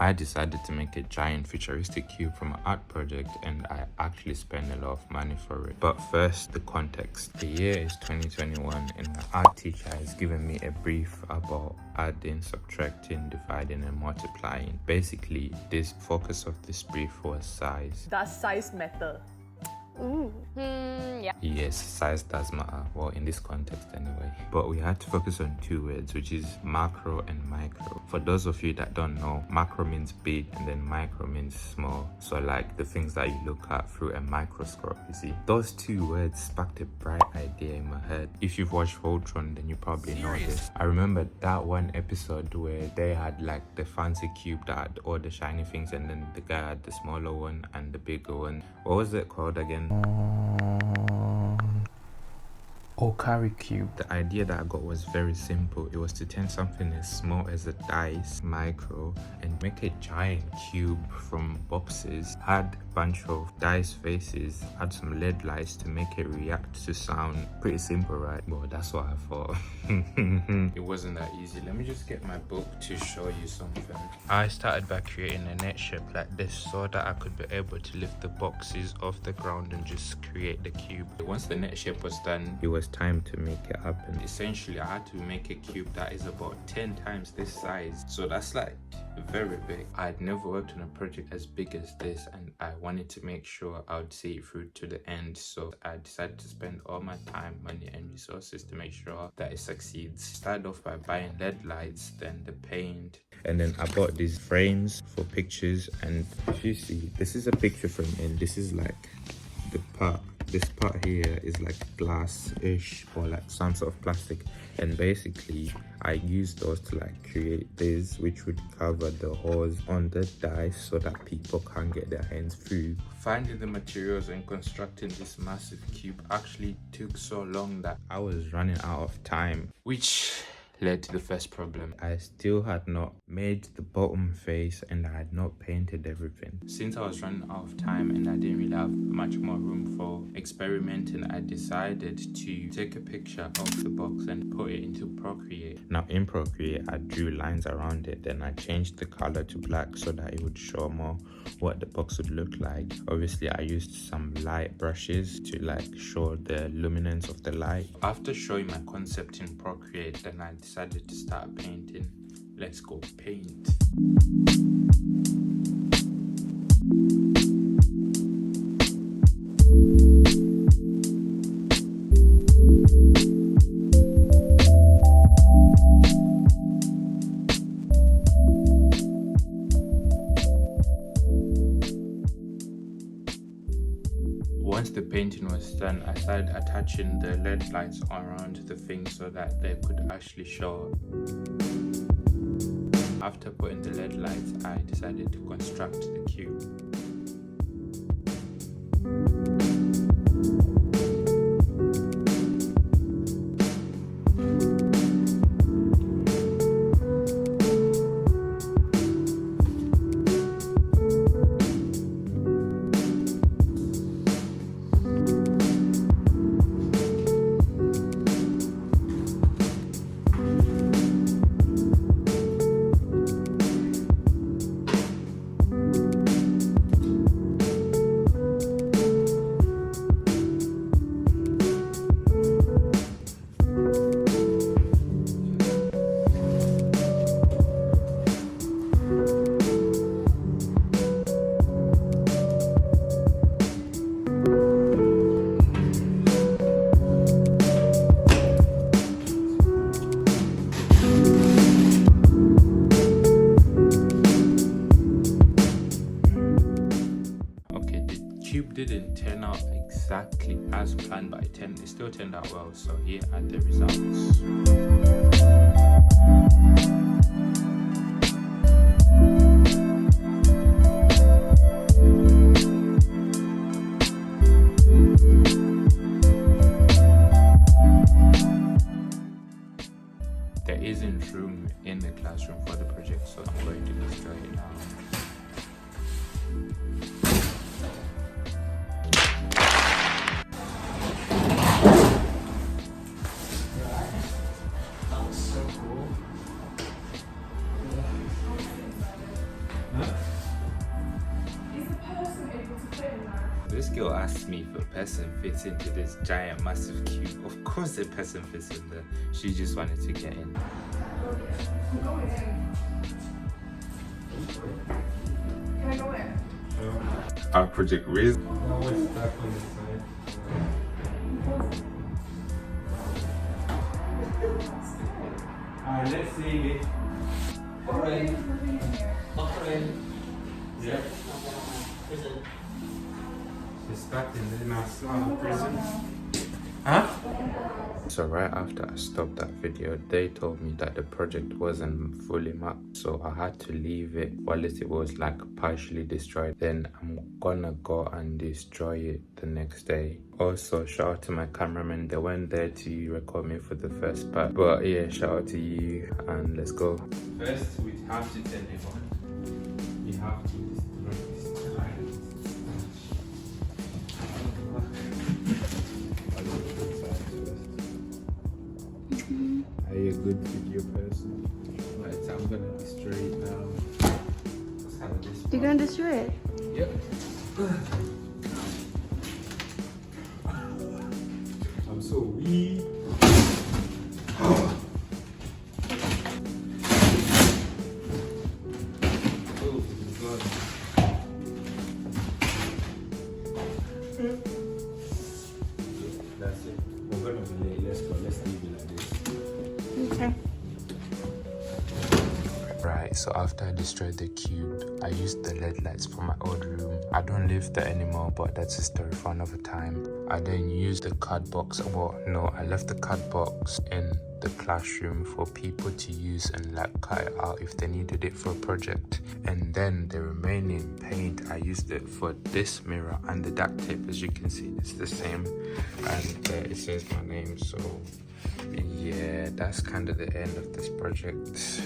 I decided to make a giant futuristic cube from an art project, and I actually spent a lot of money for it. But first, the context. The year is 2021 and my art teacher has given me a brief about adding, subtracting, dividing and multiplying. Basically, this focus of this brief was size. Does size matter? Yeah. Yes, size does matter. Well, in this context anyway. But we had to focus on two words, which is macro and micro. For those of you that don't know, macro means big and then micro means small. So like the things that you look at through a microscope, you see. Those two words sparked a bright idea in my head. If you've watched Voltron, then you probably know this. I remember that one episode where they had like the fancy cube that had all the shiny things, and then the guy had the smaller one and the bigger one. What was it called again? Okari cube. The idea that I got was very simple. It was to turn something as small as a dice, micro, and make a giant cube from boxes. Had a bunch of dice faces, had some LED lights to make it react to sound. Pretty simple, right? Well, that's what I thought. It wasn't that easy. Let me just get my book to show you something. I started by creating a net shape like this so that I could be able to lift the boxes off the ground and just create the cube. Once the net shape was done, it was time to make it happen. Essentially, I had to make a cube that is about 10 times this size. So that's like very big. I'd never worked on a project as big as this, and I wanted to make sure I would see it through to the end. So I decided to spend all my time, money and resources to make sure that it succeeds. Started off by buying LED lights, then the paint, and then I bought these frames for pictures. And if you see, this is a picture frame and this is like the part. This part here is like glass-ish or like some sort of plastic, and basically I used those to like create this, which would cover the holes on the dice so that people can't get their hands through. Finding the materials and constructing this massive cube actually took so long that I was running out of time, which led to the first problem. I still had not made the bottom face and I had not painted everything. Since I was running out of time and I didn't really have much more room for experimenting, I decided to take a picture of the box and put it into Procreate. Now in Procreate, I drew lines around it, then I changed the color to black so that it would show more what the box would look like. Obviously, I used some light brushes to like show the luminance of the light. After showing my concept in Procreate, then I decided to start painting. Let's go paint. Once the painting was done, I started attaching the LED lights around the thing so that they could actually show. After putting the LED lights, I decided to construct the cube. Cube didn't turn out exactly as planned, but it still turned out well. So here are the results. There isn't room in the classroom for the project, so I'm going to destroy it now. this girl asked me if a person fits into this giant massive cube. Of course a person fits in there. She just wanted to get in. Go in. Can I go in? Our project raised. Now it's stuck on the side. Alright, let's see it. Alright. Yeah. She's stuck in the national prison. Huh? So right after I stopped that video, they told me that the project wasn't fully mapped, so I had to leave it while it was like partially destroyed. Then I'm gonna go and destroy it the next day. Also, shout out to my cameraman, they went there to record me for the first part. But yeah, shout out to you, and let's go. First, we have to tell everyone. We have to destroy this giant. Are you a good video person? Right, so I'm gonna destroy it now. Let's have this. You're gonna destroy it? Yep. I'm so weak. Oh, God. That's it. We're gonna be late. Let's go. Let's leave it like this. Okay. Right, so after I destroyed the cube, I used the LED lights from my old room. I don't live there anymore, but that's a story for another time. I then used the card box. Well, no, I left the card box in the classroom for people to use and like cut it out if they needed it for a project. And then the remaining paint, I used it for this mirror and the duct tape. As you can see, it's the same, and it says my name. So yeah, that's kind of the end of this project.